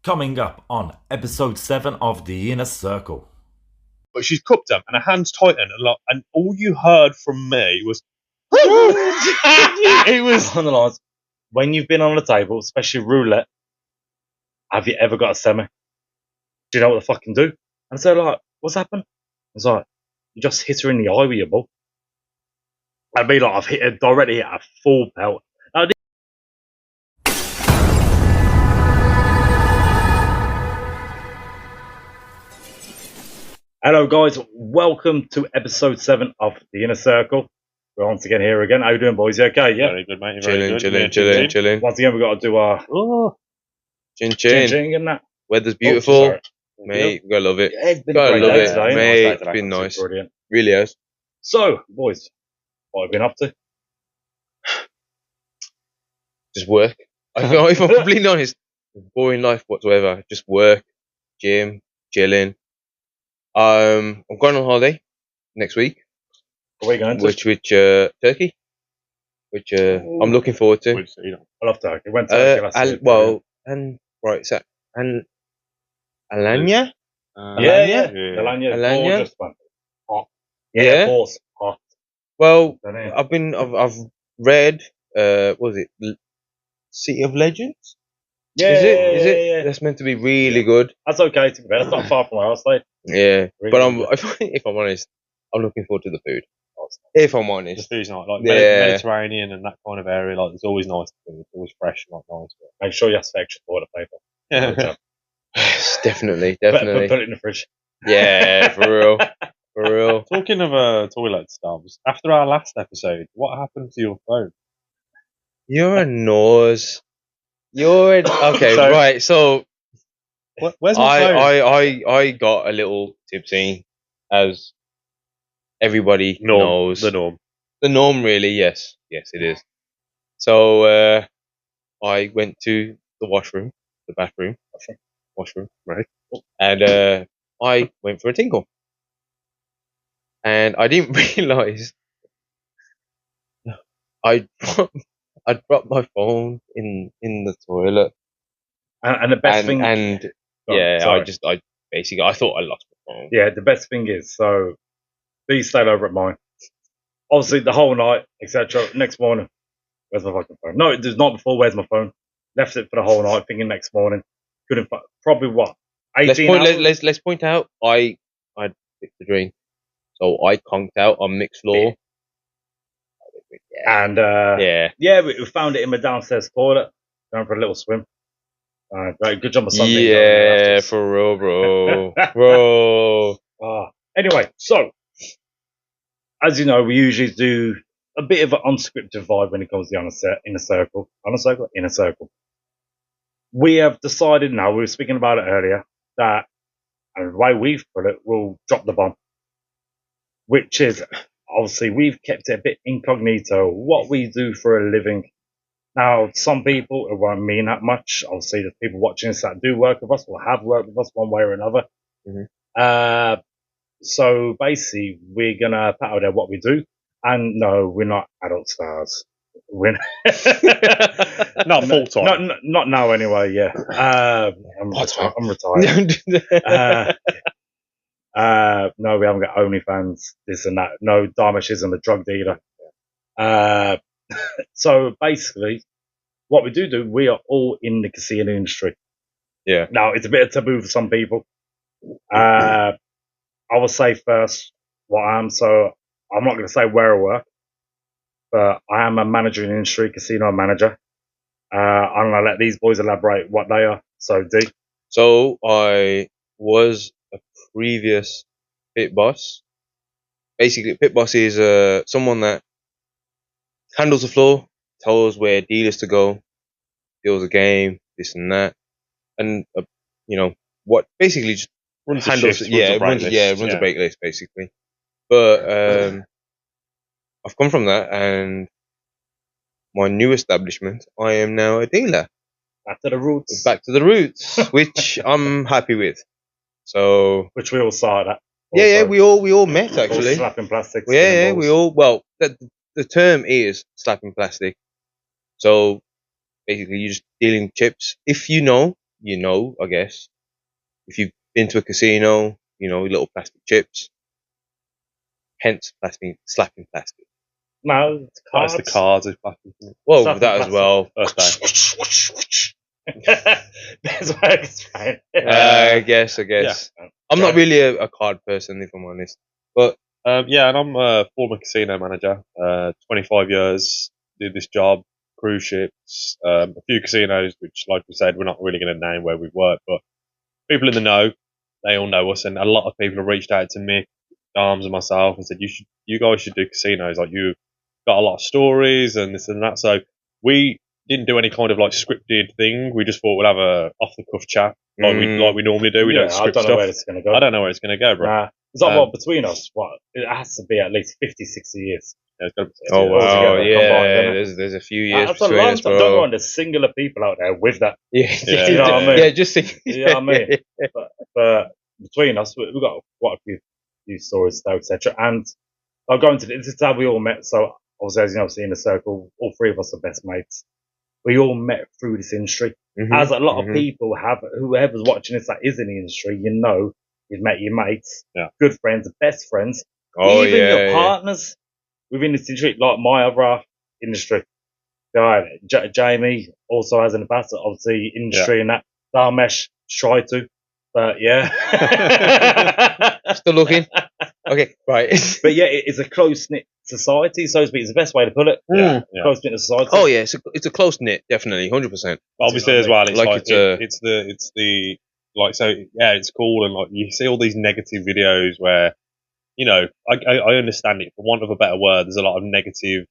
Coming up on episode 7 of The Inner Circle. But she's cooked them, and her hands tightened a lot, and all you heard from me was... it was... On the lines, when you've been on a table, especially roulette, have you ever got a semi? Do you know what the fucking do? And so like, what's happened? It's like, you just hit her in the eye with your ball. I'd be like, I've directly hit a full pelt. Hello guys, welcome to episode 7 of The Inner Circle. We're once again here again. How you doing, boys? You okay? Yeah? Very good, mate. Very good. Chilling. Once again, we've got to do our chin and that. Weather's beautiful, sorry. mate. We gotta love it. Yeah, it's been Gotta great love day it, today, mate. Nice day It's today. been nice. Brilliant. Really has. So, boys, what have you been up to? Just work. If I'm completely honest, boring life whatsoever. Just work, gym, chilling. I'm going on holiday next week. Where are you going to? Turkey. Which I'm looking forward to. I love Turkey. Went to Turkey last year. Alanya? Yeah. Alanya. Gorgeous, man. Hot. Yeah. Of course, hot. Well, Don't know. I've read, what was it? City of Legends? Yeah, Is it? Yeah. That's meant to be really good. That's okay to be fair. That's not far from where I stay. Yeah. Really But good. if I'm honest, I'm looking forward to the food. If I'm honest. The food's nice, like Yeah. Mediterranean and that kind of area. Like, it's always nice food. It's always fresh and nice. Make sure you ask for extra toilet paper. But... Definitely. Put it in the fridge. Yeah, for real. Talking of toilet stubs, after our last episode, what happened to your phone? You're a nose. Okay, So- right. So Where's my phone? I got a little tipsy, as everybody knows. The norm. The norm, really. Yes, it is. So I went to the bathroom, right? And I went for a tinkle, and I didn't realise I dropped my phone in the toilet. And the best thing... And Oh, yeah, sorry. I thought I lost my phone. Yeah, the best thing is, so these stayed over at mine. Obviously, the whole night, etc. Next morning, where's my fucking phone? No, there's not before. Where's my phone? Left it for the whole night, thinking next morning. Couldn't. Probably what? 18 hours? Let's point out. I picked the drink, so I conked out on mixed floor. And we found it in my downstairs toilet. Going for a little swim. Right, good job on Sunday. Yeah, for real, bro. Anyway, so as you know, we usually do a bit of an unscripted vibe when it comes to the inner circle. We have decided now. We were speaking about it earlier that, and the way we've put it, we'll drop the bomb, which is obviously we've kept it a bit incognito what we do for a living. Now, some people, it won't mean that much. Obviously, there's people watching us that do work with us or have worked with us one way or another. Mm-hmm. So basically, we're going to pat out what we do. And no, we're not adult stars. We're Not full time. Not now, anyway, yeah. I'm retired. No, we haven't got OnlyFans, this and that. No, Dharmesh isn't a drug dealer. So basically, what we do, we are all in the casino industry. Yeah. Now, it's a bit of taboo for some people. I will say first what I am. So I'm not going to say where I work, but I am a manager in the industry, casino manager. I'm going to let these boys elaborate what they are. So, D. So I was a previous pit boss. Basically, a pit boss is someone that handles the floor, tells where dealers to go, deals a game, this and that, and what basically just Runs handles. Runs a break list basically. But I've come from that, and my new establishment, I am now a dealer. Back to the roots, which I'm happy with. So, which we all saw that. Yeah, we all met actually. All slapping plastic. Yeah, we all. Well, the term is slapping plastic. So basically, you're just dealing chips. If you know you know, I guess. If you've been to a casino, you know, little plastic chips, hence plastic, slapping plastic. No, it's That's cards. the cards. It's plastic. Well, Slapping that as plastic. well. First day. That's what I explained. I guess. I'm not Yeah. really a card person, if I'm honest. But Yeah, and I'm a former casino manager. 25 years, did this job, cruise ships, a few casinos, which, like we said, we're not really going to name where we've worked, but people in the know, they all know us, and a lot of people have reached out to Mick, Arms, and myself and said, you guys should do casinos. Like, you've got a lot of stories and this and that. So we didn't do any kind of like scripted thing. We just thought we'd have a off the cuff chat like we normally do. We Yeah, don't I script don't know stuff. where it's going to go. I don't know where it's going to go, bro. Nah. It's like, Um, what, between us, what? It has to be at least 50, 60 years. Yeah, it's gotta be- oh all wow, together, yeah, combined, isn't it? there's a few years That's a between long us, time. bro. Don't go on, there's singular people out there with that. Yeah, Yeah, you know what I mean? yeah, just think. You know what I mean? But between us, we've got quite a few stories, though, etc. And I'll go into this is how we all met. So, obviously, as you know, in the circle, all three of us are best mates. We all met through this industry. Mhm, As a lot of mhm. people have, whoever's watching this that is in the industry, you know, you've met your mates, Yeah. good friends, best friends, Oh even yeah, your partners within this industry, like my other half industry. Guy, Jamie also has in the past, obviously, industry and that. Dharmesh try to, but yeah. Still looking. Okay, right. But yeah, it's a close knit society, so to speak. It's the best way to put it. Yeah, yeah. Close knit society. Oh yeah, it's a close knit, definitely, 100%. Obviously, You know as well, it's like like it's it's the like so yeah, it's cool, and like you see all these negative videos where you know I understand it for want of a better word. There's a lot of negative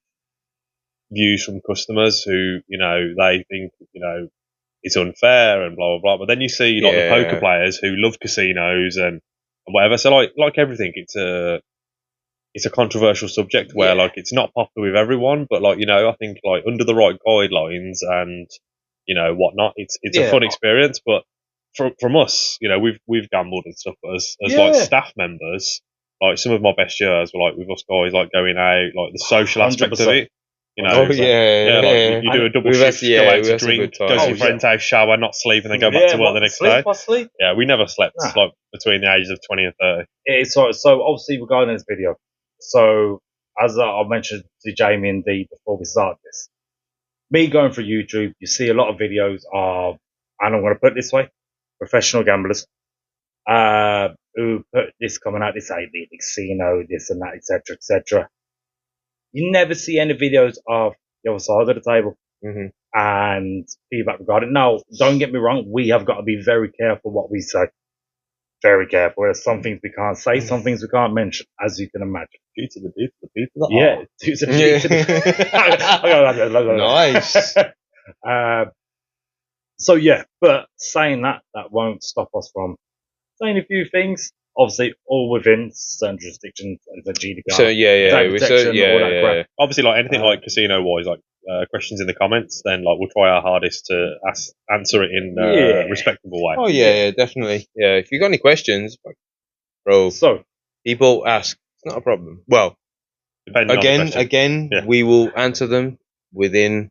views from customers who you know they think you know it's unfair and blah blah blah. But then you see like the poker Yeah. players who love casinos and whatever. So like everything, it's a controversial subject where Yeah. like it's not popular with everyone, but like you know I think like under the right guidelines and you know whatnot, it's a Yeah. fun experience. But from us, you know we've gambled and stuff as Yeah. like staff members. Like some of my best years were like with us guys like going out, like the social aspect of 100%. it. You know, Oh It's like- yeah, like you do a double We've had- shift, yeah, go out we've to had some drink, good go to times. your friend's house, shower, not sleep, and then go back Yeah, to work what, the next sleep, day. what, sleep? Yeah, we never slept Nah. like between the ages of 20 and 30. It's so obviously regarding this video. So as I mentioned to Jamie and Dee before we start this, me going through YouTube, you see a lot of videos of, and I'm going to put it this way, professional gamblers, who put this coming out, this AV casino, this and that, etc., etc. You never see any videos of the other side of the table Mhm. and feedback regarding. Now, don't get me wrong, we have got to be very careful what we say. Very careful. There's some things we can't say, some things we can't mention, as you can imagine. Due to the people that Yeah. Nice. So yeah, but saying that won't stop us from saying a few things. Obviously, all within certain jurisdictions, the GDPR. So yeah, data we protection, yeah, all that yeah, crap. yeah. obviously like anything Uh, like casino wise, like questions in the comments, then like we'll try our hardest to answer it in Yeah. a respectable way. Oh yeah, definitely. Yeah, if you got any questions, bro, So people ask. It's not a problem. Well, Depending on the question. again, Yeah. we will answer them within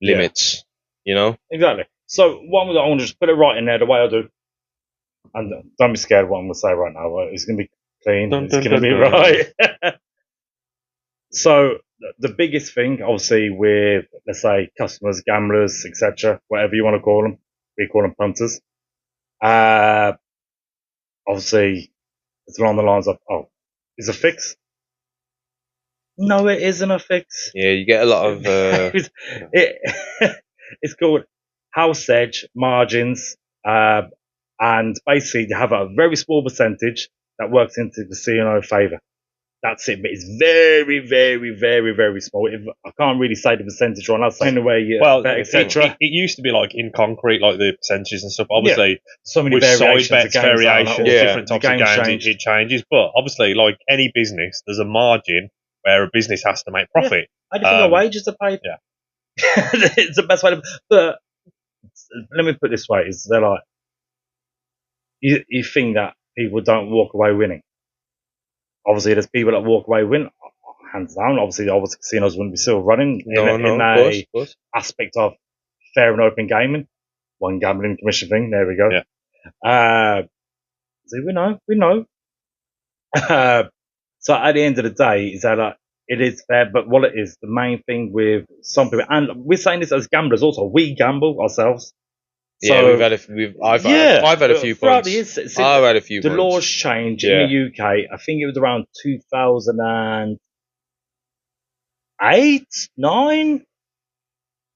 limits. You know. exactly. So what I want to just put it right in there the way I do, and don't be scared of what I'm going to say right now. It's going to be clean. Dun, It's dun, going to dun, be dun. right. So the biggest thing, obviously, with let's say customers, gamblers, etc., whatever you want to call them, we call them punters. Obviously, it's along the lines of, oh, is a fix? No, it isn't a fix. Yeah, you get a lot of. It's called house edge margins, and basically you have a very small percentage that works into the casino favour. That's it, but it's very, very, very, very small. I can't really say the percentage right now. So anyway, Well, etc. it used to be like in concrete, like the percentages and stuff. Obviously, So many with side variations, bets, of games, variations, Yeah. different types of games games, change. it changes. But obviously, like any business, there's a margin where a business has to make profit. I just think the wages are paid. Yeah. It's the best way to. But let me put it this way: is they're like you think that people don't walk away winning. Obviously, there's people that walk away win, hands down. Obviously, casinos wouldn't be still running No, in of a course. aspect of fair and open gaming. one gambling commission thing. There we go. Yeah. So we know. So at the end of the day, is that it is fair, but what it is, the main thing with some people, and we're saying this as gamblers also, we gamble ourselves. Yeah, So, I've had a few throughout points. the years, since I've had a few the points. laws changed in the UK. I think it was around 2008, 9.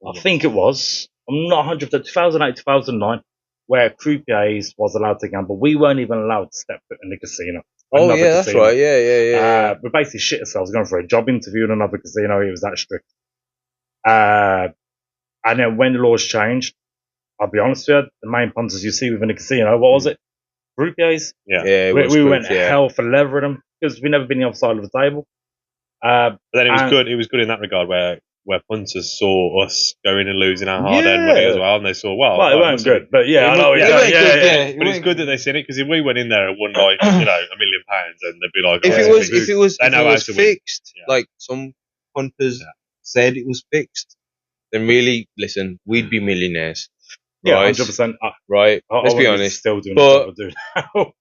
I think it was. I'm not 100%. 2008, 2009, where croupiers was allowed to gamble. We weren't even allowed to step foot in the casino. Oh Another yeah, that's casino. right. Yeah. We basically shit ourselves going for a job interview in another casino. It was that strict. And then when the laws changed, I'll be honest with you, the main punters you see within a casino, what was it? Croupiers. Yeah. Yeah, We went hell for leather at them because we never been the other side of the table. But then it was good. It was good in that regard where punters saw us going and losing our hard-earned Yeah. money as well, and they saw, well, It weren't good, but yeah, I know. It Yeah, weren't good, yeah. But it's good that they've seen it, because if we went in there and won like £1 million, and they'd be like, If oh, it was they know how to win. fixed, Yeah. like some punters said it was fixed, then really, listen, we'd be millionaires. Yeah, Right? 100%. Right? Let's be I honest. Still doing But- what we're doing now.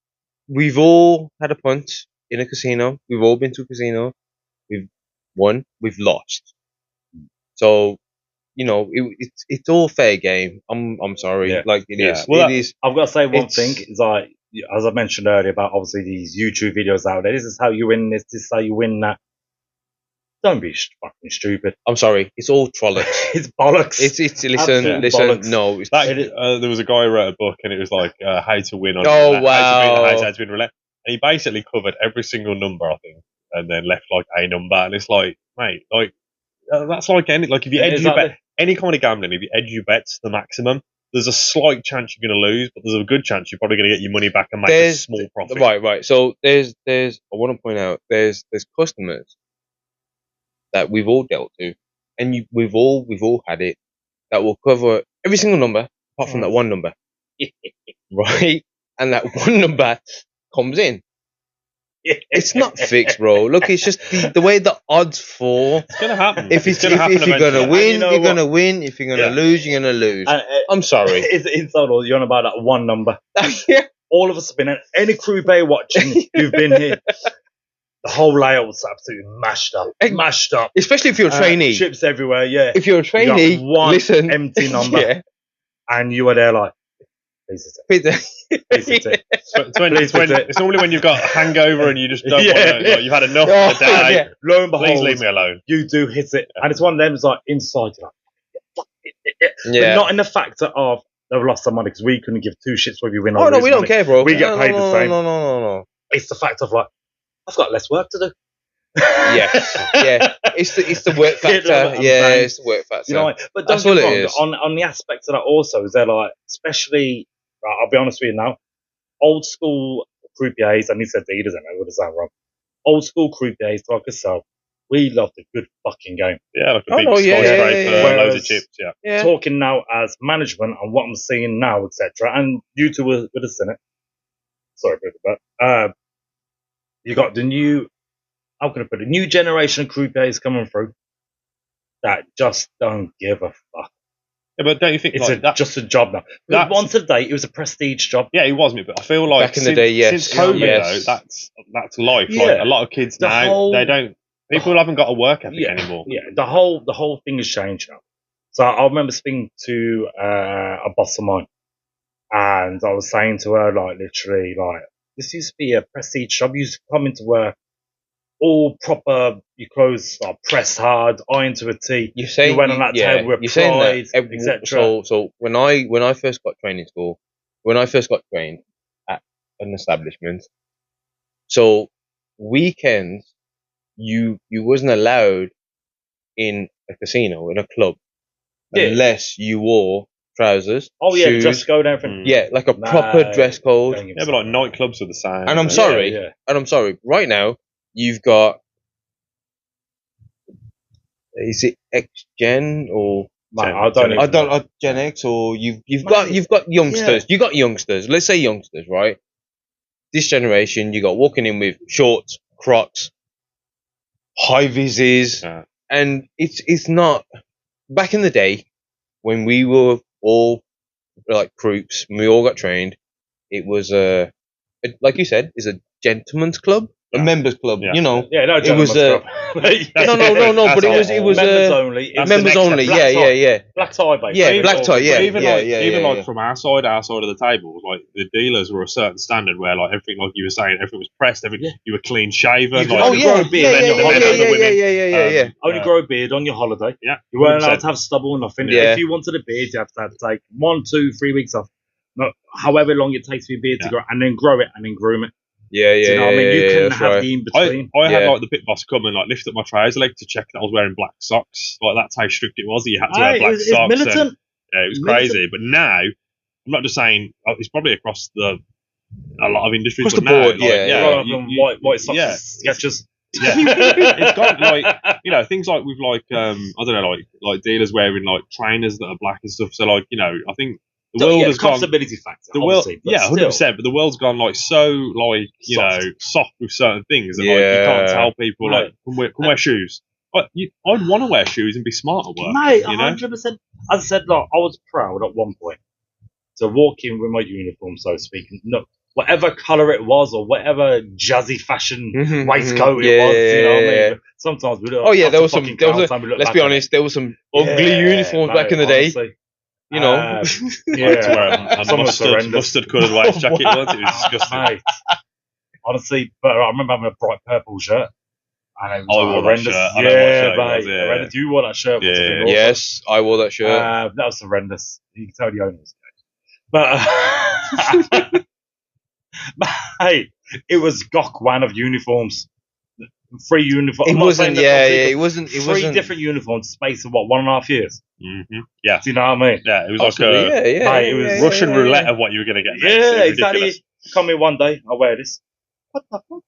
We've all had a punt in a casino. We've all been to a casino. We've won. We've lost. So, it's all fair game. I'm sorry. Yeah. Like, it is. Yeah. Well, It is. I've got to say one It's- thing is like, as I mentioned earlier about obviously these YouTube videos out there. This is how you win this. This is how you win that. Don't be fucking stupid. I'm sorry. It's all trollocs. It's bollocks. It's Absolute listen. bollocks. No. It's, There was a guy who wrote a book, and it was like how to win on Oh, how wow. to win roulette. And he basically covered every single number, I think, and then left like a number. And it's like, mate, like that's like if you edge your bet, any kind of gambling, if you edge your bets to the maximum, there's a slight chance you're going to lose, but there's a good chance you're probably going to get your money back and make a small profit. Right. So there's. I want to point out there's customers that we've all dealt to, and we've all had it, that will cover every single number apart from that one number, right? And that one number comes in. It's not fixed, bro. Look, it's just the way the odds fall. It's going to happen. If you're gonna win, you're gonna win. If you're gonna lose, you're gonna lose. I'm sorry. It's not all. You're on about that one number. Yeah. All of us have been in any crew bay watching. You've been here. The whole layout was absolutely mashed up. Especially if you're a trainee. Chips everywhere, yeah. If you're a trainee, You got one listen. empty number, Yeah. and you were there like, please hit it. Please hit it. It's normally when you've got a hangover and you just don't Yeah. want to, like, you've had enough Oh, for the day. yeah. Lo and behold, Please leave me alone. you do hit it. And it's one of them, it's like inside, you're like, but Yeah. not in the factor of they've lost some money because we couldn't give two shits whether you win or Oh lose no, we don't money. care, bro. We get paid the same. No. It's the fact of like, I've got less work to do. Yeah. It's the work You know factor. what I'm Yeah, saying? it's the work factor. You know, what? But That's don't get all me it wrong. is. On the aspect of that also is they're like, especially, I'll be honest with you now, old school croupiers, and he said dealers, I know what sound wrong. Old school croupiers like yourself, we loved a good fucking game. Yeah, like a Oh, big no, yeah, skyscraper, yeah. loads Whereas- of chips, yeah. Yeah. Talking now as management and what I'm seeing now, etc. And you two were with us in it. Sorry about that. You got the new, how can I put it, new generation of croupiers coming through that just don't give a fuck. Yeah, but don't you think It's like, that? just a job now. That's- Once a day, it was a prestige job. Yeah, it was me, but I feel like Back in the day, yes. since COVID Yes. though, that's life. Yeah. Like a lot of kids The now, whole- they don't. People haven't got a work ethic Yeah. anymore. Yeah, the whole thing has changed now. So I remember speaking to a boss of mine, and I was saying to her like literally like this used to be a prestige job. You used to come into work all proper, your clothes are pressed hard, ironed to a T. You say You went on that table with you're saying pride, that, etc. So when I first got trained in school, when I first got trained at an establishment, so weekends you wasn't allowed in a casino, in a club, Yeah. unless you wore trousers. Oh yeah, shoes, dress code and everything. yeah, like a Nah, proper dress code. don't give Yeah, me but like some. nightclubs are the same. And I'm Yeah. sorry. Yeah. And I'm sorry, right now you've got, is it X Gen or Mate, Gen- I don't. Gen- even know. Gen X, or you've Mate, got youngsters. You got youngsters. Let's say youngsters, right? This generation, you got walking in with shorts, Crocs, high vises, Yeah. and it's not. Back in the day, when we were all like groups. We all got trained. It was like you said, it's a gentleman's club, a members club. Yeah. You know, Yeah, no, it was club. no, but it was members only. It was the members next only. step. Yeah. Black tie, basically. Yeah, black tie. Yeah, even yeah. like from our side of the table, like the dealers were a certain standard where like everything, like you were saying, everything was pressed. You were clean shaven. You could like, only grow a beard. Yeah. Only grow a beard on your holiday. Yeah, You weren't 100%. allowed to have stubble or nothing. Yeah. If you wanted a beard, you have to take 1, 2, 3 weeks off. Not however long it takes for your beard to grow, and then grow it and then groom it. Yeah. Do you know what I mean? You couldn't that's have right. the in between. I had like the pit boss come and like lift up my trouser leg to check that I was wearing black socks. Like that's how strict it was. You had to wear black It's socks. militant. Yeah, it was Militant. crazy. But now, I'm not just saying it's probably across a lot of industries. Across but the board, now, yeah. Rather than white socks yeah. sketches. Yeah, it's got like things like with like I don't know like dealers wearing like trainers that are black and stuff. So like I think the world has gone. Comfortability factor. The world, obviously, but 100%. But the world's gone like so like soft with certain things that like you can't tell people like can wear shoes. I'd want to wear shoes and be smart at work, mate. you know? 100%. As I said, like I was proud at one point to walk in with my uniform, so to speak. No, whatever color it was or whatever jazzy fashion waistcoat it was, you know what I mean? Sometimes we look. Oh yeah, there was some. Let's be honest, there was some ugly uniforms back in the day. Honestly. You know, Yeah. To wear a mustard coloured waist jacket once. It was disgusting. Mate. Honestly, but I remember having a bright purple shirt. And it was I wore that horrendous. shirt. I know what shirt it was, mate. Horrendous. You wore that shirt. Yeah. Awesome. yes, I wore that shirt. That was horrendous. You can tell the owner was good. But, hey, it was Gok one of uniforms. 3 uniforms. It wasn't. It wasn't. Three different uniforms, space of what, 1.5 years? Mm-hmm. Yeah. Do you know what I mean? Yeah, it was like a Mate, it was Russian roulette of what you were going to get. Next. Yeah, It was ridiculous. exactly. Come in one day, I wear this. What the fuck?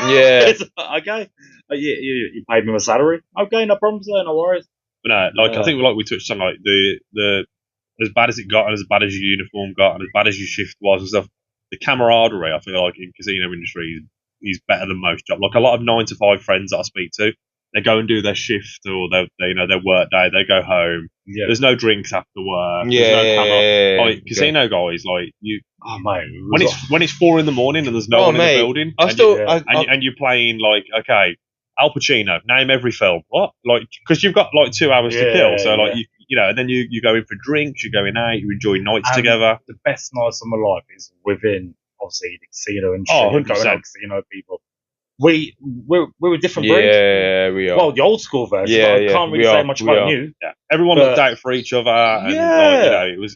Yeah. It's, okay. You paid me my salary. Okay, no problem, sir. No worries. But no, like I think like we touched on like the as bad as it got and as bad as your uniform got and as bad as your shift was and stuff, the camaraderie I feel like in casino industry is better than most jobs. Like a lot of 9 to 5 friends that I speak to, they go and do their shift or their work day, they go home. Yeah. There's no drinks after work. Yeah. There's no camera. Like casino guys, like you. Oh mate, When it's 4 a.m. and there's no one in the building, and you're playing like okay, Al Pacino, name every film. What? Like because you've got like 2 hours to kill, so like you know, and then you go in for drinks, you're going out, you enjoy nights together. The best nights of my life is within obviously the casino industry. Oh, 100%. Going out casino people. We're different breed. Yeah, we are. Well, the old school version. Yeah, I can't really say much about new. Yeah, everyone looked out for each other, and like, it was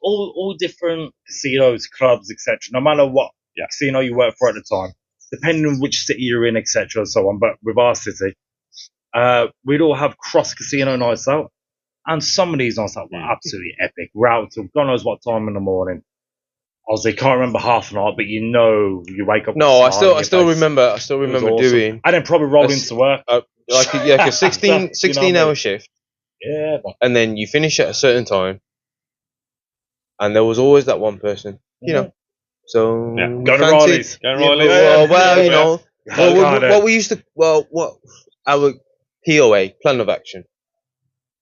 all different casinos, clubs, etc. No matter what casino you work for at the time, depending on which city you're in, etc. and so on. But with our city, we'd all have cross casino nights out, and some of these nights out were absolutely epic. We're out till God knows what time in the morning. Obviously, can't remember half an hour, but you wake up. No, I still remember doing. And then probably roll into work. Like a 16 hour shift. Yeah. And then you finish at a certain time. And there was always that one person, you know. So Go to Riley's. Well, you know. What we used to our POA, plan of action.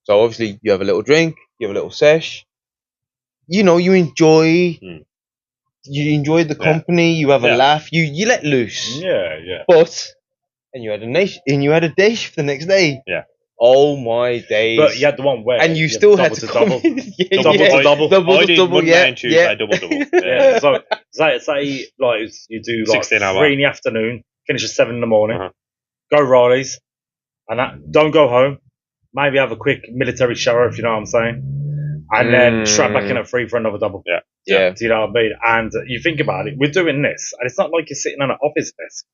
So obviously you have a little drink, you have a little sesh. You know, you enjoy. You enjoy the company. You have a laugh. You let loose. Yeah. But you had a day shift the next day. Yeah. Oh my days. But you had the one where and you still had to double. Double to double. Tuesday, double. Yeah. So say like you do like 16 hour. 3 in the afternoon, finish at 7 in the morning. Go Riley's, and don't go home. Maybe have a quick military shower if you know what I'm saying. And then strap back in at 3 for another double. Yeah. Do you know what I mean? And you think about it, we're doing this, and it's not like you're sitting on an office desk.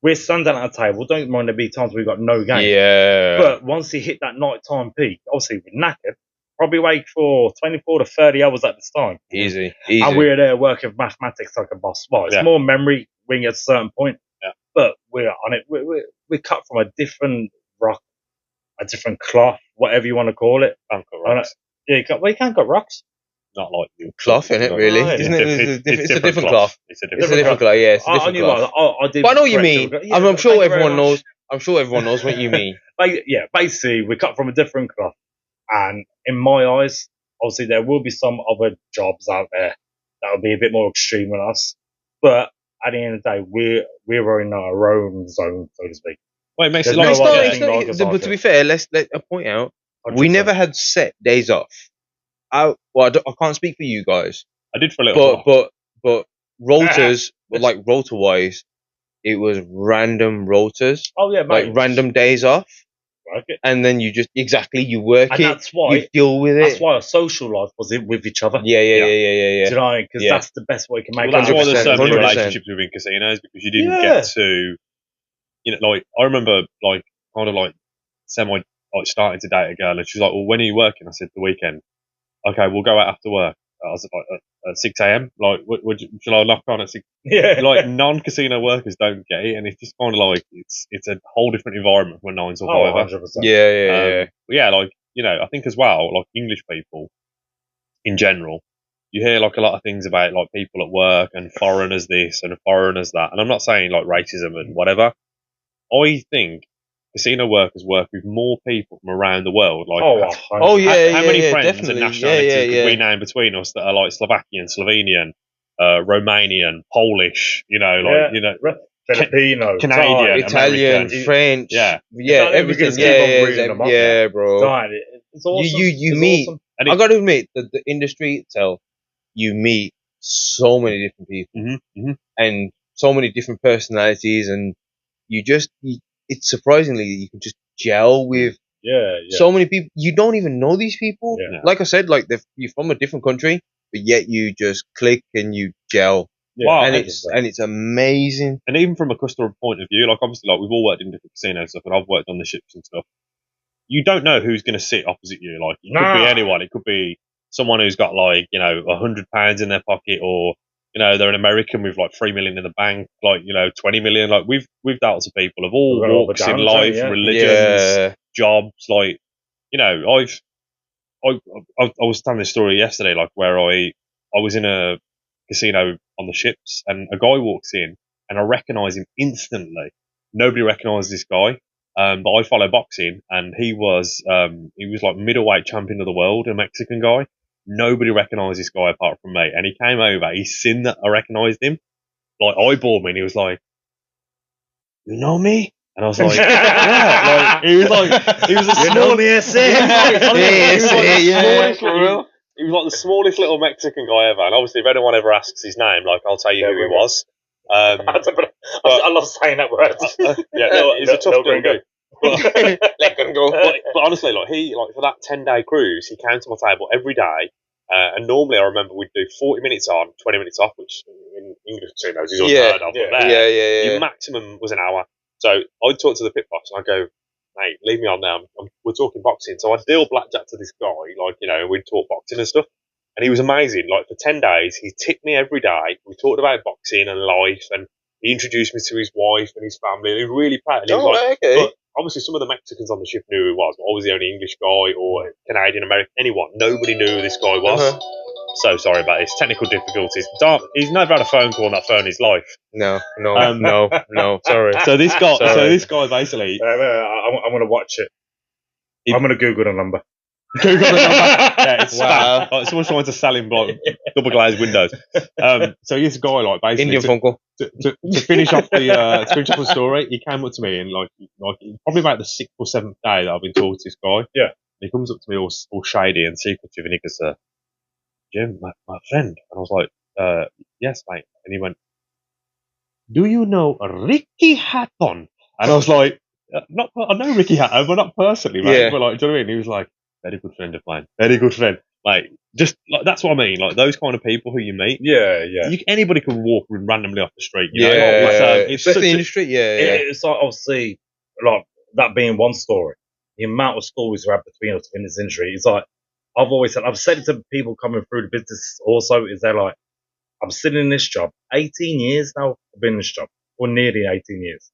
We're standing at a table. Don't mind there be times we've got no game. Yeah. But once you hit that nighttime peak, obviously we're knackered. Probably wake for 24 to 30 hours at this time. Easy. And we're there working mathematics like a boss. Well, it's more memory when you're at a certain point. Yeah. But we're on it. We're cut from a different rock, a different cloth, whatever you want to call it. Yeah, you can't got rocks. Not like you. Cloth, isn't it, really? Isn't it? It's a different cloth. It's a different cloth, yeah. It's a different cloth. But I know what you mean. I'm sure everyone knows. I'm sure everyone knows what you mean. Yeah, basically, we're cut from a different cloth. And in my eyes, obviously there will be some other jobs out there that will be a bit more extreme than us, but at the end of the day, we're in our own zone, so to speak. Well, it makes There's it like no It's other not. thing It's not. like us But out to be there. fair, let point out, we 100%. never had set days off. I can't speak for you guys, I did for a little but while. rotors, like rotor wise, it was random rotors, Oh yeah, mate. like random days off, Like it. and then you just you work And it, that's why- you deal with it. That's why our social life was in with each other. Yeah. Do you know? Because Yeah. that's the best way you can make. Well, that's why there's so 100%, many 100%. relationships within casinos, because you didn't Yeah. get to, like, I remember, like, kind of like semi, like, starting to date a girl, and she's like, "Well, when are you working?" I said, "The weekend." "Okay, we'll go out after work." I was like, at 6 a.m. Like, shall I knock on at 6? Yeah. Like, non-casino workers don't get it, and it's just kind of like it's a whole different environment from 9 till 5. 100%. Yeah. But yeah, like, I think as well, like, English people in general, you hear like a lot of things about like people at work and foreigners this and foreigners that, and I'm not saying like racism and whatever. I think casino workers work with more people from around the world. Like, Oh yeah. how many friends definitely. and nationalities could we Yeah. name between us that are like Slovakian, Slovenian, Romanian, Polish? Filipino, Canadian, Italian, American. French. Yeah. Yeah. Exactly, we can Everything. just keep on reading Yeah. them up. Yeah, bro. Right, it's awesome. You It's meet. awesome. And I got to admit that the industry itself, you meet so many different people and so many different personalities, and it's surprisingly you can just gel with Yeah. so many people. You don't even know these people. Yeah. Like I said, like you're from a different country, but yet you just click and you gel, Wow, and it's amazing. And even from a customer point of view, like obviously, like we've all worked in different casinos and stuff, and I've worked on the ships and stuff. You don't know who's going to sit opposite you. Like, it could be anyone. It could be someone who's got like, £100 in their pocket, or they're an American with like 3 million in the bank, like 20 million. Like we've dealt to people of all walks in life, religions, jobs. Like, I was telling this story yesterday, like where I was in a casino on the ships, and a guy walks in, and I recognise him instantly. Nobody recognised this guy. But I follow boxing, and he was like middleweight champion of the world, a Mexican guy. Nobody recognised this guy apart from me. And he came over, he seen that I recognised him, like eyeballed me, and he was like, "You know me?" And I was like, "Yeah." Like, he was a small, You know me, I say. he was like the smallest little Mexican guy ever. And obviously, if anyone ever asks his name, like, I'll tell you who he was. I love saying that word. He's a tough little dude. Let them go. But honestly, like for that 10-day cruise, he came to my table every day. And normally, I remember we'd do 40 minutes on, 20 minutes off, which in English casinos is unheard of. But there, your maximum was an hour. So I'd talk to the pit boss, and I'd go, "Mate, leave me on now. We're talking boxing." So I'd deal blackjack to this guy, like, and we'd talk boxing and stuff. And he was amazing. Like, for 10 days, he tipped me every day. We talked about boxing and life, and he introduced me to his wife and his family. And he was really proud. And he was like, okay. But obviously, some of the Mexicans on the ship knew who he was. But I was the only English guy or Canadian, American, anyone. Nobody knew who this guy was. So sorry about his technical difficulties. He's never had a phone call on that phone in his life. No. Sorry. So this guy basically. I'm going to watch it. I'm going to Google the number. Google the number. Yeah, it's Wow. spam. Like, someone's trying to sell him like double glazed windows. So this guy, like, basically Indian phone call. to finish off the story, he came up to me, and like probably about the 6th or 7th day that I've been talking to this guy. Yeah. And he comes up to me all shady and secretive, and he goes, "Jim, my friend." And I was like, "Yes, mate." And he went, "Do you know Ricky Hatton?" And I was like, I know Ricky Hatton, but not personally, mate. Yeah. But like, do you know what I mean? He was like, "Very good friend of mine. Very good friend." Like, just like, that's what I mean. Like, those kind of people who you meet. Yeah. Anybody can walk randomly off the street. You know? It's Especially such the industry. It's like, obviously, like, that being one story, the amount of stories we have between us in this industry, it's like, I've said it to people coming through the business also, is they're like, I'm sitting in this job, 18 years now, I've been in this job, or nearly 18 years.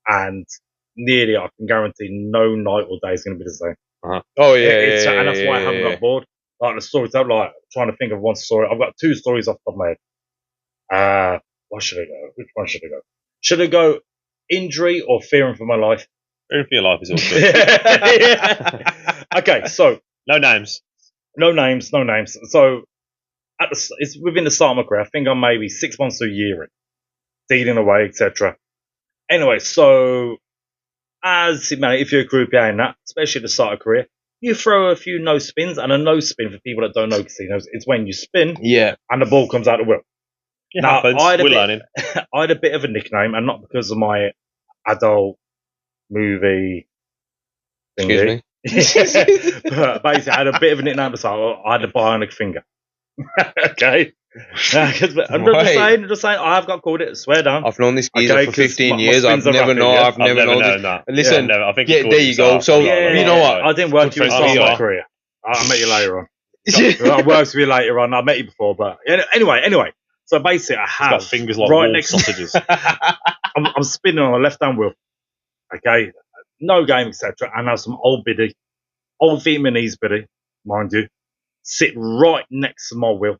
And nearly, I can guarantee no night or day is going to be the same. Oh yeah. And that's why I haven't got bored. Like, the stories, I'm like trying to think of one story. I've got 2 stories off the top of my head. What should I go? Which one should I go? Should I go injury or fearing for my life? Fearing for your life is all good. Okay, so No names. No names, no names. So it's within the start of my career. I think I'm maybe 6 months to a year in, dealing away, etc. Anyway, so as man, if you're a croupier in that, especially at the start of career, you throw a few no spins, and a no spin for people that don't know casinos is when you spin Yeah. and the ball comes out the wheel. It Now, happens. We're learning. I had a bit of a nickname, and not because of my adult movie thingy. Excuse me. But basically, I had a bit of a nickname, so I had a bionic finger. Okay. I'm just saying, I have got called it. Swear down. I've known this geezer Okay, for 'cause 15 my years. I've spins are never rapid, known. yeah? I've never known this. that. Listen, Yeah, I think yeah, you called there you go. yourself. So Yeah, you know what? I didn't work Good you at the friends start of you my are. career. I'll meet you later on. I worked with you later on. I met you before, but anyway. So basically, I He's have got fingers like right wolf next. sausages. I'm spinning on the left-hand wheel. Okay, no game, etc. And I have some old Vietnamese biddy, mind you, sit right next to my wheel.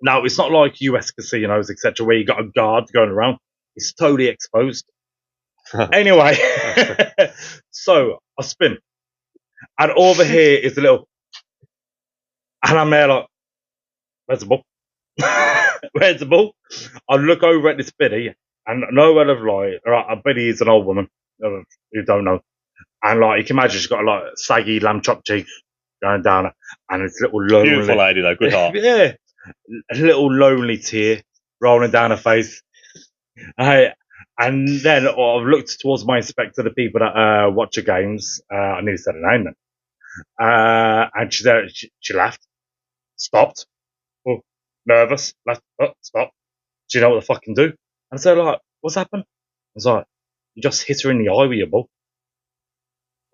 Now it's not like US casinos, etc., where you got a guard going around. It's totally exposed. Anyway, so I spin, and over here is the little, and I'm there like, where's the ball? Where's the ball? I look over at this biddy, and no word of lie, right, a biddy is an old woman, you don't know. And like you can imagine, she's got like saggy lamb chop cheeks going down, and it's little lonely. Beautiful lady though, good heart. Yeah, a little lonely tear rolling down her face. And then I've looked towards my inspector, the people that watch the games. I nearly said her name then. And she laughed, stopped, oh, nervous, laughed, oh, stopped. Do you know what the fucking do? And I said, like, what's happened? I was like, you just hit her in the eye with your ball.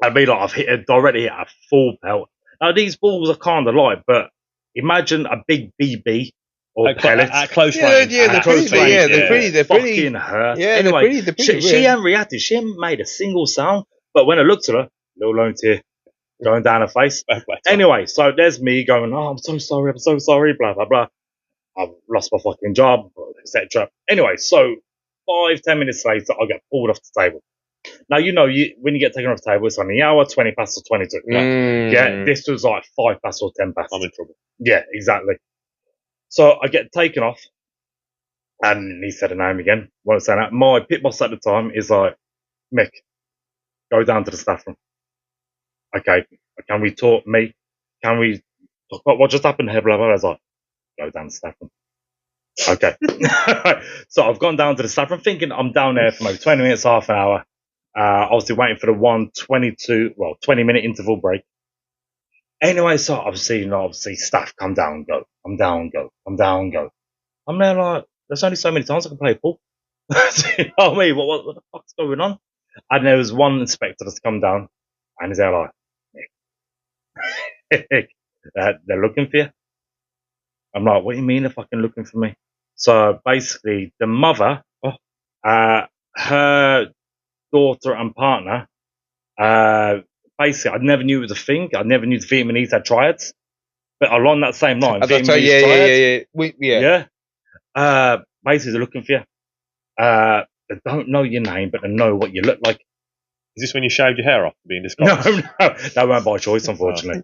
I mean, like, I've directly hit a full pelt. Now, these balls are kind of light, but imagine a big BB or pellet. At close Yeah, range. yeah, they're At pretty. close range, Yeah, they're pretty. They're pretty. Fucking hurt. Yeah, Anyway, they're pretty. she hadn't reacted. She hadn't made a single sound. But when I looked at her, little lone tear going down her face. Anyway, so there's me going, oh, I'm so sorry, blah, blah, blah. I've lost my fucking job, etc. Anyway, so 5-10 minutes later, I get pulled off the table. Now, when you get taken off the table, it's on the hour, 20 past or 22. Yeah, this was like 5 past or 10 past. I'm in trouble. Yeah, exactly. So I get taken off, and he said a name again. Won't say that. My pit boss at the time is like, Mick, go down to the staff room. Okay, can we talk, me? Can we talk about what just happened here? Blah, blah, blah. I was like, go down to the staff room. Okay. So I've gone down to the staff room thinking I'm down there for maybe 20 minutes, half an hour. Obviously waiting for the 20-minute interval break. Anyway, so obviously staff come down and go. Come down and go. Come down and go. I'm there like, there's only so many times I can play pool. You know what I mean? What the fuck's going on? And there was one inspector that's come down, and he's there like, Nick, they're looking for you. I'm like, what do you mean they're fucking looking for me? So basically, the mother, her daughter and partner, basically, I never knew it was a thing. I never knew the Vietnamese had triads. But along that same line, Yeah. Basically, they're looking for you. They don't know your name, but they know what you look like. Is this when you shaved your hair off being disguised? No, that weren't by choice, unfortunately.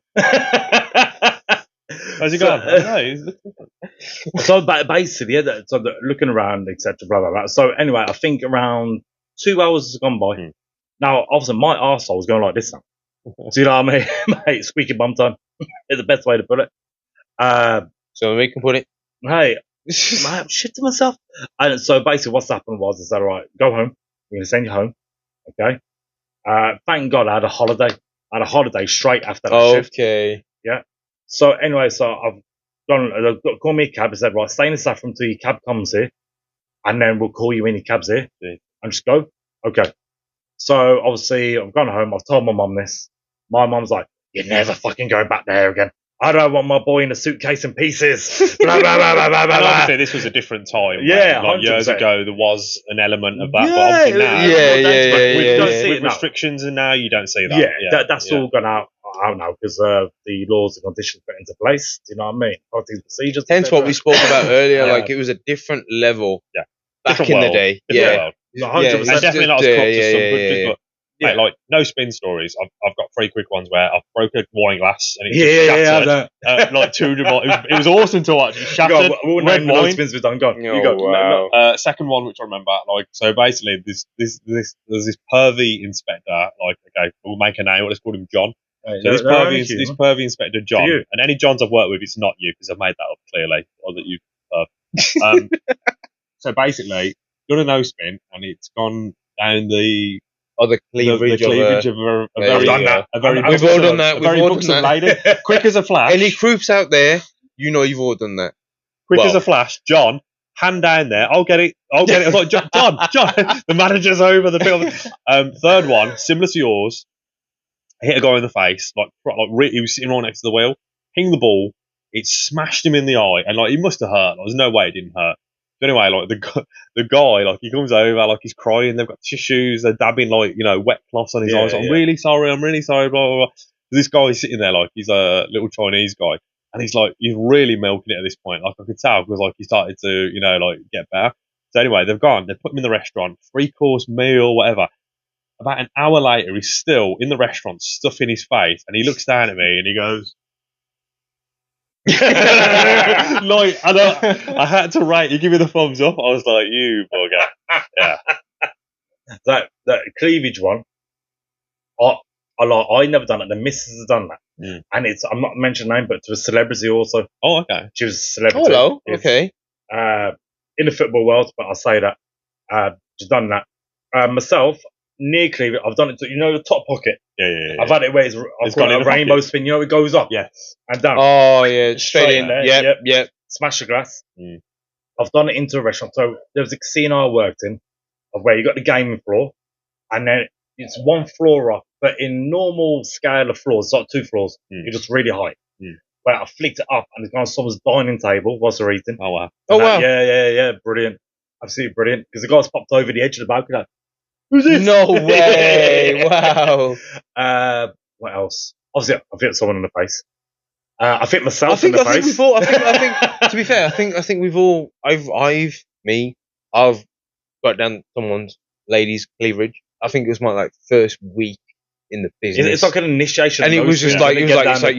How's it going? So basically, yeah, so they're looking around, etc. Blah blah blah. So anyway, I think around 2 hours has gone by. Now, obviously, my arsehole was going like this now. Do you know what I mean? Mate, squeaky bum time is the best way to put it. So we can put it. Hey, I shit to myself. And so basically, what's happened was, I said, all right, go home. We're going to send you home. Okay. Thank God I had a holiday. I had a holiday straight after that shift. Okay. Yeah. So anyway, so I've called me a cab. I said, right, stay in the staff room until your cab comes here, and then we'll call you when your cab's here. Yeah. And just go. Okay. So obviously, I've gone home. I've told my mum this. My mum's like, you're never fucking going back there again. I don't want my boy in a suitcase in pieces. Blah, blah, blah, blah, blah, blah. And obviously, this was a different time. Yeah, like 100%. years ago, there was an element of that. Yeah, but obviously now, with restrictions, and now you don't see that. That's all gone out. I don't know, because the laws and conditions put into place. Do you know what I mean? All these procedures. Hence what we spoke about earlier. Like it was a different level. Yeah. Back in the day. Yeah. 100%. And definitely not as corrupt as some countries, but Mate, like no spin stories. I've got 3 quick ones where I've broken a wine glass and it shattered. Like 200 miles. It was awesome to watch. It shattered. We'll red name the wine. spins we've done. Gone. Oh, You go. wow. Second one, which I remember, like, so basically, there's this pervy inspector, like, okay, we'll make a name. Let's call him John. Right, So this they're pervy inspector John, you. and any Johns I've worked with, it's not you because I've made that up clearly, or that you. So basically, done a no spin, and it's gone down the Cleavage, of a very done that. a very We've all done that. a very We've all done buxom that. lady, quick as a flash. Any croops out there, you know you've all done that. Quick Well. as a flash, John, hand down there. I'll get it. I was like, John. The manager's over the film. Third one, similar to yours. I hit a guy in the face. He was sitting right next to the wheel. Pinged the ball. It smashed him in the eye, and like he must have hurt. There's no way it didn't hurt. But anyway, like the guy, like he comes over, like he's crying. They've got tissues. They're dabbing like wet cloths on his eyes. I'm really sorry. I'm really sorry. Blah blah blah. This guy's sitting there like he's a little Chinese guy. And he's really milking it at this point. Like I could tell because like he started to, like get better. So anyway, they've put him in the restaurant, 3-course meal, whatever. About an hour later, he's still in the restaurant, stuffing his face, and he looks down at me and he goes, I had to rate. You give me the thumbs up. I was like, you bugger. Yeah. That cleavage one. I never done it. The missus has done that. And I'm not mentioning name, but to a celebrity also. Oh, okay. She was a celebrity. Oh, hello. Okay. In the football world, but I'll say that. She's done that. Myself, near cleavage, I've done it to, the top pocket. Yeah. I've had it where I've got a rainbow spin, it goes up. Yes. And down. Oh, yeah. Straight in there. Yep. Smash the glass. I've done it into a restaurant. So there was a casino I worked in, of where you got the gaming floor, and then it's one floor up, but in normal scale of floors, it's like 2 floors. It's just really high. But I flicked it up, and it's on someone's dining table whilst they're eating. Oh, wow. Wow. Yeah. Brilliant. Absolutely brilliant. Because the guy's popped over the edge of the balcony like, who's this? No way. Wow. What else? Obviously, I fit someone in the face. I fit myself I in the think face. we've all. I think. To be fair, I think we've all. I've got down someone's lady's cleavage. I think it was my first week in the business. It's like an initiation. And it was just like you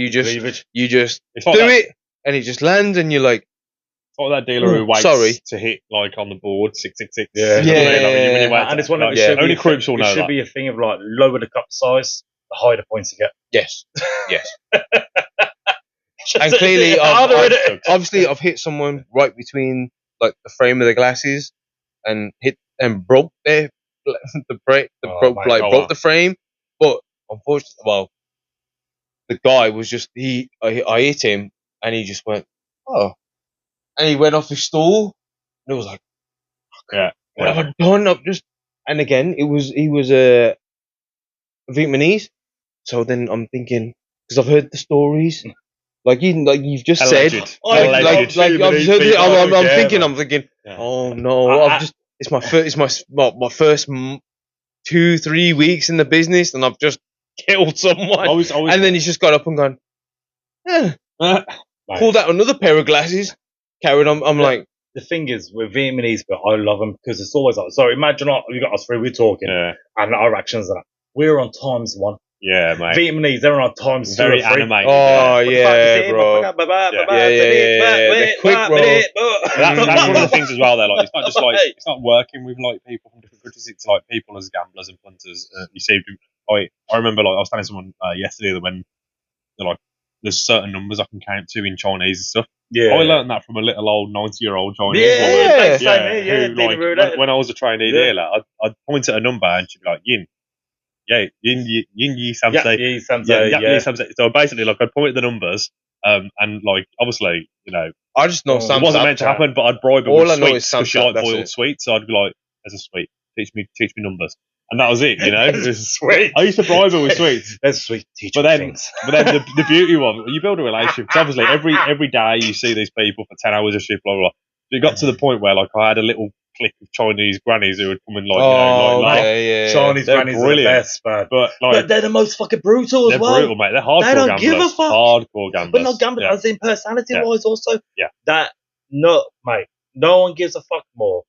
just It's do like that, it, and it just lands, and you're like, it's like that dealer who waits sorry. to hit on the board 666. Yeah. You know what I mean? Like, when you wait And it's one like, of the only croops will know It should that. be a thing of lower the cup size, the higher the points you get. yes. And clearly, obviously, I've hit someone right between the frame of the glasses, and broke broke the frame. But unfortunately, the guy was just I hit him, and he just went, oh, and he went off his stool, and it was like, what have I done? And again, he was Vietnamese, so then I'm thinking, because I've heard the stories. You've just said, I'm thinking, oh no, it's my first 2-3 weeks in the business, and I've just killed someone. And then he's just got up and gone, pulled out another pair of glasses, carried on. I'm like, the thing is, we're Vietnamese, but I love them because it's always like, so imagine we got us 3, we're talking, and our actions are we're on ×1. Yeah, mate. Vietnamese, they're on ×2 very or 3. animated. Oh, yeah, bro. Yeah. They're quick, bro. That's one of the things as well. It's not just it's not working with people from different countries. It's people as gamblers and punters. You see, I remember I was telling someone yesterday that when there's certain numbers I can count to in Chinese and stuff. Yeah, I learned that from a little old 90-year-old Chinese woman. Who, when I was a trainee dealer, I'd point at a number and she'd be like, yin. Yeah, yin yi samsei. Yi samsei. So basically, I'd point at the numbers, and obviously, I just know it wasn't meant to happen, but I'd bribe her all with I know sweets is because she liked boiled sweets. So I'd be like, "There's a sweet. Teach me numbers." And that was it, It was sweet. I used to bribe her with sweets. That's sweet. But then the beauty of you build a relationship. Because obviously, every day you see these people for 10 hours a shift, blah blah blah. So it got to the point where I had a little clique of Chinese grannies who would come and Chinese grannies are the best, man. But they're the most fucking brutal as well. They're brutal, mate. They're hardcore They don't gamblers. give a fuck. Hardcore gamblers. But not gamblers, as in personality-wise also. Yeah. Mate, no one gives a fuck more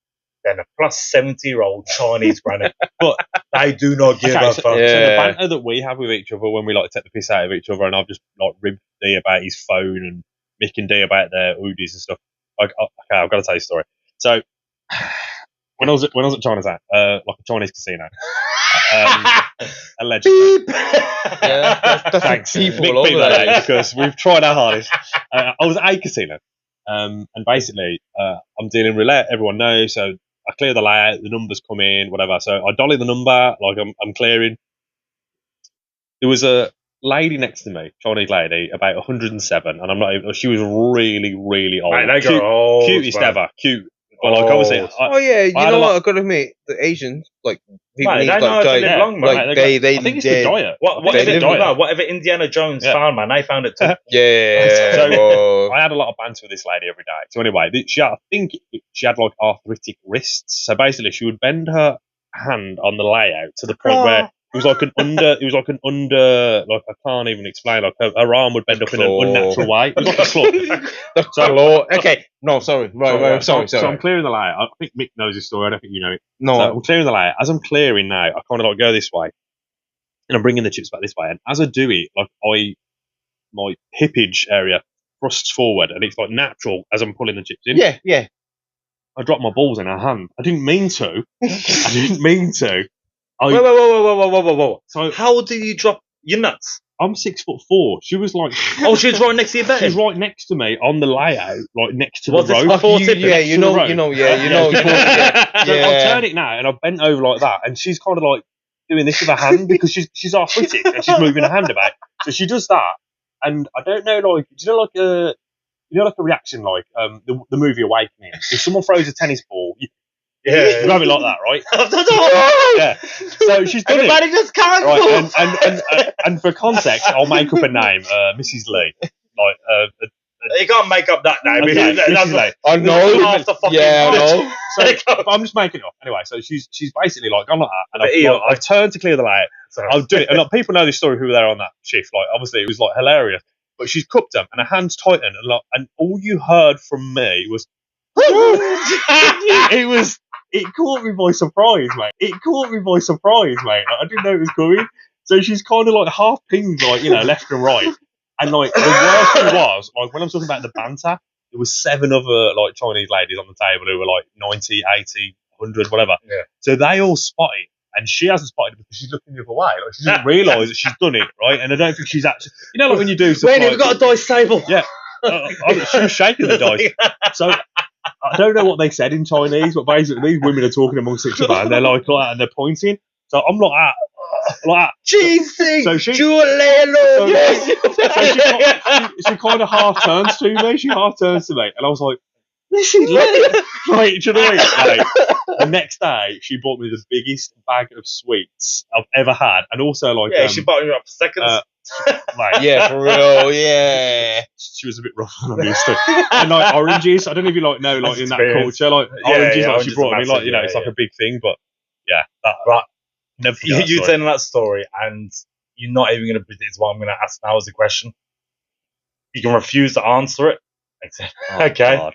than a plus 70-year-old Chinese granny. But They do not give okay, a so, fuck. so the Yeah. banter that we have with each other when we like take the piss out of each other, and I've just like ribbed D about his phone and Mick and D about their hoodies and stuff. Like, okay, I've got to tell you a story. So when I was at Chinatown, like a Chinese casino, allegedly. Yeah, that's Thanks. people Big all over people there. out because we've tried our hardest. I was at a casino, and basically I'm dealing roulette. Everyone knows, so I clear the layout. The numbers come in, whatever. So I dolly the number, like I'm clearing. There was a lady next to me, Chinese lady, about 107, and I'm not even. She was really, really old. Mate, they go old, cutest man. ever, cute. But like obviously, Old. Oh yeah, you I had know a lot- what? I gotta admit, the Asians like people Mate, need they know how to like, live long, man. like Mate, they I think it's the they're- diet. Whatever, they live no, whatever Indiana Jones Yeah. found, man, they found it too. yeah. So- well, I had a lot of banter with this lady every day. So anyway, I think she had like arthritic wrists. So basically, she would bend her hand on the layout to the point where it was like an under. Like I can't even explain. Like her arm would bend up in an Claw. unnatural way. It was like a club. the claw. Okay, no, sorry, right, sorry. So I'm clearing the layout. I think Mick knows this story. I don't think you know it. No, So I'm clearing the layout. As I'm clearing now, I kind of like go this way, and I'm bringing the chips back this way. And as I do it, like my hippage area thrusts forward, and it's like natural as I'm pulling the chips in. yeah. I dropped my balls in her hand. I didn't mean to. I didn't mean to. Whoa. So How do you drop your nuts? I'm 6'4". She was like, Oh, she was right next to your bed. she was right next to me on the layout, like next to Was the this road. before You, tipping? yeah, you know, road. you know, yeah, you know. So Yeah. I'll turn it now, and I've bent over like that, and she's kind of like doing this with her hand because she's arthritic and she's moving her hand about. So she does that, and I don't know, like, do you know, like a reaction like the movie Awakening? If someone throws a tennis ball, you grab it like that, right? Yeah. So she's done Everybody it. just can't. Right, and for context, I'll make up a name, Mrs. Lee. Like, You can't make up that name. okay, That's Mrs. Lee. I know. half the fucking Yeah, I knowledge. know. So, but I'm just making it up. Anyway, so she's basically like, I'm like that, and But Eli- I've turned to clear the layout. Sorry. I'll do it. And like, people know this story who were there on that shift. Like, obviously, it was like hilarious. But she's cupped them, and her hands tightened, and all you heard from me was, it caught me by surprise, mate. Like, I didn't know it was coming. So she's kind of like half pinged, like, left and right. And like the worst thing was, like, when I'm talking about the banter, there was 7 other like Chinese ladies on the table who were like 90, 80, 100, whatever. Yeah. So they all spotted, and she hasn't spotted it because she's looking the other way. Like, she doesn't realise that she's done it, right? And I don't think she's actually, like when you do stuff Wayne, like, have you got a dice table? Yeah. She was shaking the dice. So I don't know what they said in Chinese, but basically these women are talking amongst each other, and they're like that, and they're pointing. So I'm like that. Jesus. So she- Julelo. She kind of half turns to me. She half turns to me, and I was like, "This is lit." Like, do you know what I mean? Like, the next day, she bought me the biggest bag of sweets I've ever had, and also like, Yeah, she bought you up for seconds. like, Yeah, for real. Yeah. she was a bit rough than I'm used to. And like oranges, I don't know if you like know, like That's in that experience. culture, like Yeah, oranges, yeah, like oranges she brought are me, like massive, it's yeah, like a big thing, but yeah, that Right. never forget You that story. telling that story, and you're not even going to predict what I'm going to ask now as a question. You can refuse to answer it. Oh, Okay. God.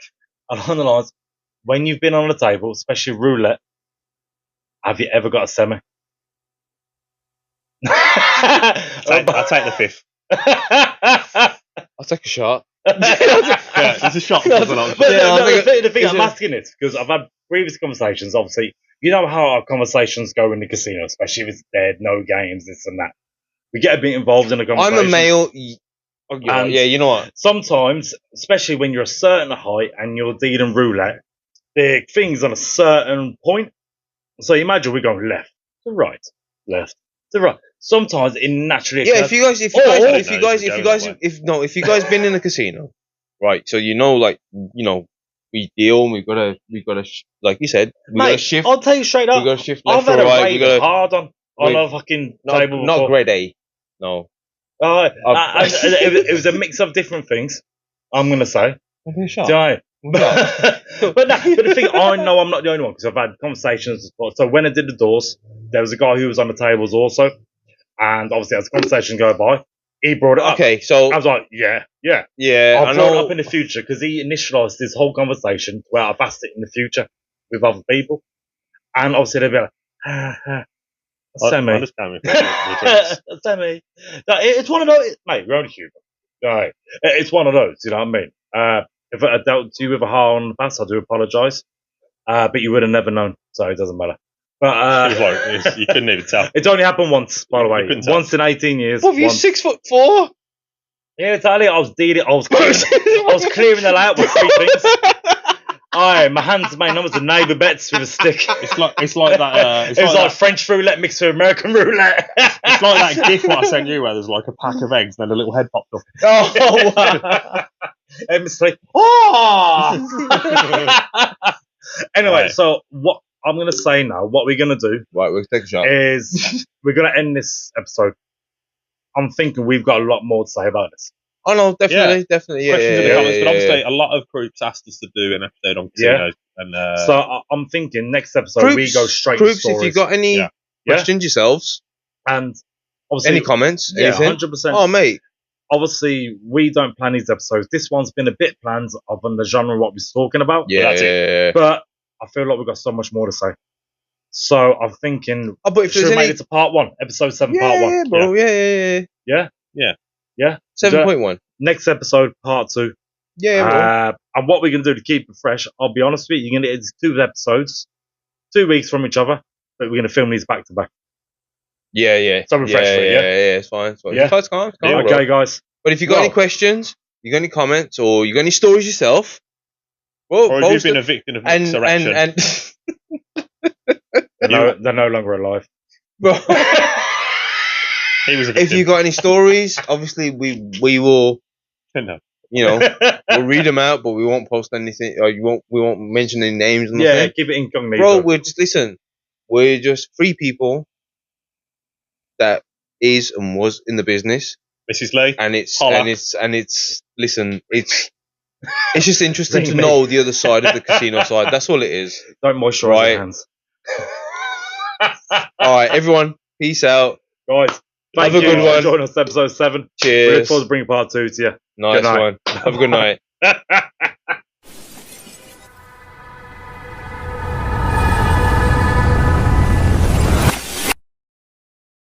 Along the lines, when you've been on the table, especially roulette, have you ever got a semi? I'll take the 5th. I'll take a shot. Yeah, it's a shot. But Doesn't it? the thing is I'm it- asking is because I've had previous conversations. Obviously, you know how our conversations go in the casino, especially if it's dead, no games, this and that. We get a bit involved in the I'm conversation. a male. And- Yeah, you know what? Sometimes, especially when you're a certain height and you're dealing roulette, the thing's on a certain point. So imagine we're going left to right, left to right. Sometimes it naturally Yeah, occurs. if you guys been in a casino, right? So like we deal. We gotta like you said, we gotta Mate, shift. I'll tell you straight We up. gotta shift I've left or had a right. We rave gotta hard on wait, a fucking table not before. grade A. No. It was a mix of different things. I'm gonna say. Do you know? But the thing, I know I'm not the only one because I've had conversations. So when I did the doors, there was a guy who was on the tables also, and obviously as the conversation go by, he brought it up. Okay, so I was like, yeah. yeah, I'll I brought it know. up in the future because he initialised this whole conversation where I've asked it in the future. with other people, and obviously they'd be like, send I me. understand me. The drinks. Send me. No, it's one of those, mate. We're only human. Right. It's one of those. You know what I mean? If I dealt to you with a heart on the past, I do apologise. But you would have never known, so it doesn't matter. But It was like, you couldn't even tell. it's only happened once, by the You way. couldn't tell. Once in 18 years. What, you once. 6'4"? Yeah, exactly. I was dealing. I was clearing the layout with 3 things. Aye, my hands made numbers of neighbour bets with a stick. It's like that. It was like French roulette mixed with American roulette. It's like that GIF what I sent you, where there's like a pack of eggs, and then a little head popped up. Oh, wow. And it's like, oh! Anyway, Right. so what I'm going to say now, what we're going to do Right, we'll take a shot. is we're going to end this episode. I'm thinking we've got a lot more to say about this. Oh no, definitely. Yeah, Questions in the yeah, comments, yeah, but obviously yeah. a lot of groups asked us to do an episode on Yeah. casinos, and So I'm thinking next episode we go straight to Groups, stories. if you got any Yeah. questions yourselves, And obviously, any comments, yeah, anything. 100%. Oh mate, Obviously, we don't plan these episodes. This one's been a bit planned other than the genre of what we're talking about. yeah, that's yeah. But I feel like we've got so much more to say. So I'm thinking, Oh, but if should there's we make any, it to part 1, episode 7, part 1? yeah, bro, yeah. Yeah? 7.1. Next episode, part 2. Yeah, bro. And what we can do to keep it fresh, I'll be honest with you, you're going to get 2 episodes, 2 weeks from each other, but we're going to film these back to back. Yeah. So refresh for it, yeah? Yeah, it's fine. It's fine. Yeah? It's calm, Yeah, bro. Okay, guys. But if you got any Well- questions, you got any comments, or you got any stories yourself, well, or if you've post been it. a victim of and insurrection, They're no longer alive. bro, he was a if victim. you got any stories, obviously we will, No. you know, we'll read them out, but we won't post anything, or we won't mention any names. And Yeah, nothing. keep it incognito. Bro, we're just 3 people that is and was in the business, Mrs. Lee, and it's Holla. listen, it's just interesting to Ring me. know the other side of the casino side. That's all it is. Don't moisturise Right. your hands. All right, everyone, peace out. Guys, thank Have a you good for one. joining us episode 7. We look Cheers. forward to bringing part 2 to you. Nice Good night. one. Have a good night.